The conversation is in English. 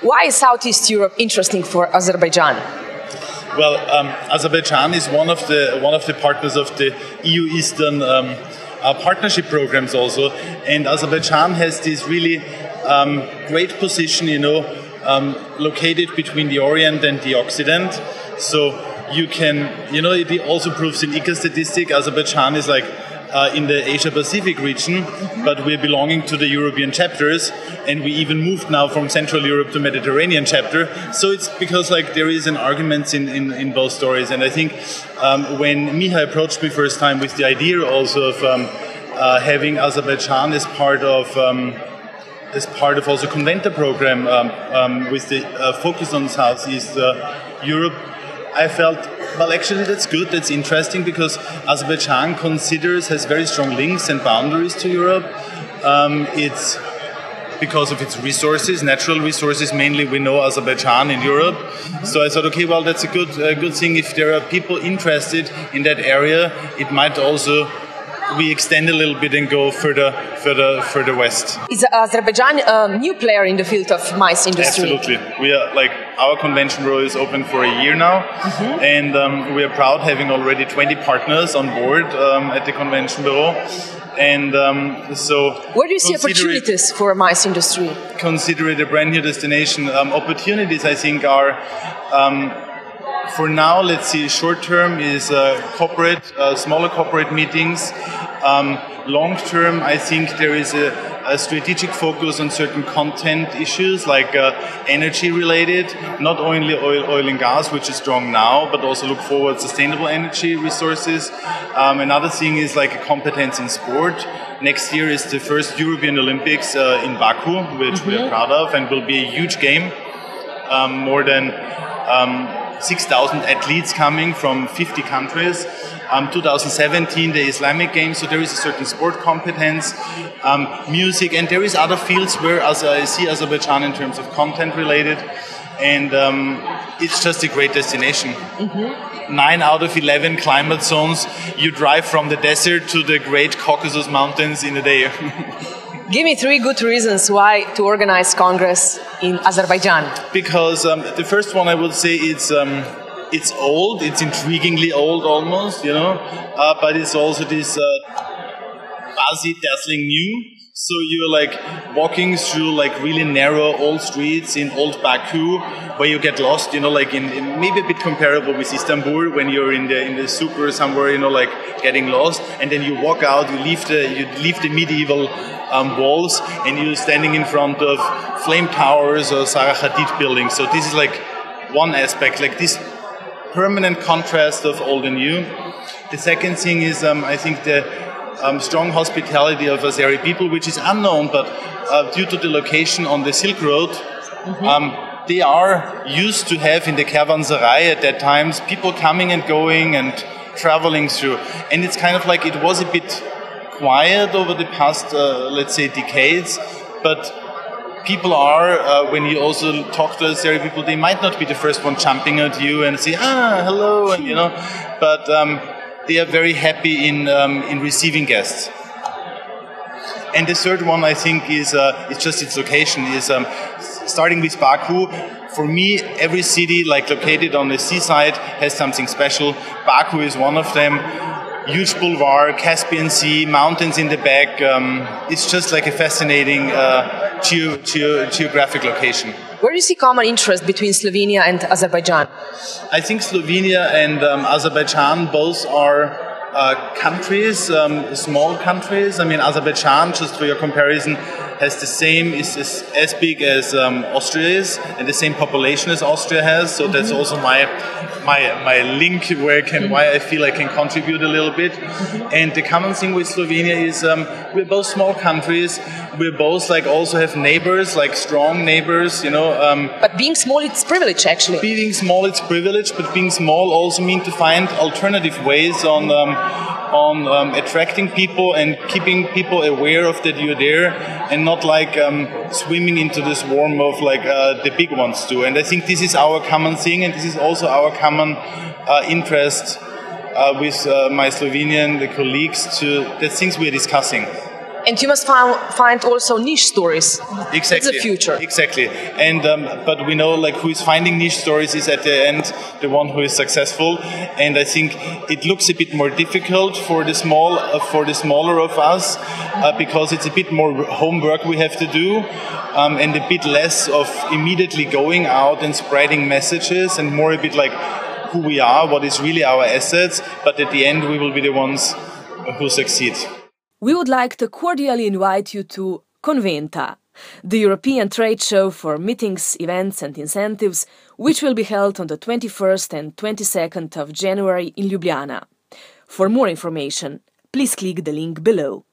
Why is Southeast Europe interesting for Azerbaijan? Well, Azerbaijan is one of the partners of the EU Eastern partnership programs also, and Azerbaijan has this really great position, located between the Orient and the Occident. So you can, it also proves in ICA statistic, Azerbaijan is like in the Asia-Pacific region, but we're belonging to the European chapters, and we even moved now from Central Europe to Mediterranean chapter. So it's because there is an argument in both stories, and I think when Miha approached me first time with the idea also of having Azerbaijan as part of also Conventa program with the focus on Southeast Europe, I felt, well, actually that's good, that's interesting, because Azerbaijan has very strong links and boundaries to Europe. It's because of its resources, natural resources mainly. We know Azerbaijan in Europe. So I thought, okay, well, that's a good thing. If there are people interested in that area, it might also we extend a little bit and go further west. Is Azerbaijan a new player in the field of mice industry? Absolutely. We are our convention bureau is open for a year now, and we are proud having already 20 partners on board at the convention bureau. And so, where do you see opportunities for mice industry? Consider it a brand new destination. Opportunities, I think, are. For now, let's see, short term is smaller corporate meetings. Long term, I think there is a strategic focus on certain content issues like energy related, not only oil and gas, which is strong now, but also look forward sustainable energy resources. Another thing is a competence in sport. Next year is the first European Olympics in Baku, which we are proud of, and will be a huge game. More than 6,000 athletes coming from 50 countries. 2017, the Islamic Games, so there is a certain sport competence, music, and there is other fields where I see Azerbaijan in terms of content related, and it's just a great destination. 9 out of 11 climate zones, you drive from the desert to the great Caucasus Mountains in a day. Give me 3 good reasons why to organize Congress in Azerbaijan. Because the first one I would say it's old, it's intriguingly old almost, but it's also this fuzzy, dazzling new. So you're walking through really narrow old streets in old Baku where you get lost, in maybe a bit comparable with Istanbul when you're in the super somewhere, getting lost, and then you walk out, you leave the medieval walls, and you're standing in front of flame towers or Zaha Hadid buildings. So this is one aspect, this permanent contrast of old and new. The second thing is, I think the strong hospitality of Azeri people, which is unknown, but due to the location on the Silk Road, they are used to have in the caravanserai at that times people coming and going and traveling through. And it's kind of it was a bit quiet over the past, let's say, decades, but people are, when you also talk to Azeri people, they might not be the first one jumping at you and say, hello, and but they are very happy in receiving guests. And the third one, I think, is just its location. Is starting with Baku. For me, every city located on the seaside has something special. Baku is one of them. Huge boulevard, Caspian Sea, mountains in the back. It's just a fascinating geographic location. Where do you see common interest between Slovenia and Azerbaijan? I think Slovenia and Azerbaijan both are countries, small countries. I mean, Azerbaijan, just for your comparison, has is as big as Austria is, and the same population as Austria has. So that's also my link why I feel I can contribute a little bit. And the common thing with Slovenia is we're both small countries. We're both also have neighbors, strong neighbors, But being small, it's privilege actually. Being small, it's privilege, but being small also means to find alternative ways on attracting people and keeping people aware of that you're there, and not swimming into this swarm of the big ones do. And I think this is our common thing, and this is also our common interest with my Slovenian colleagues. The things we're discussing. And you must find also niche stories. Exactly. That's the future. Exactly. And but we know like who is finding niche stories is at the end the one who is successful. And I think it looks a bit more difficult for the smaller of us because it's a bit more homework we have to do. And a bit less of immediately going out and spreading messages, and more a bit like who we are, what is really our assets, but at the end we will be the ones who succeed. We would like to cordially invite you to Conventa, the European trade show for meetings, events and incentives, which will be held on the 21st and 22nd of January in Ljubljana. For more information, please click the link below.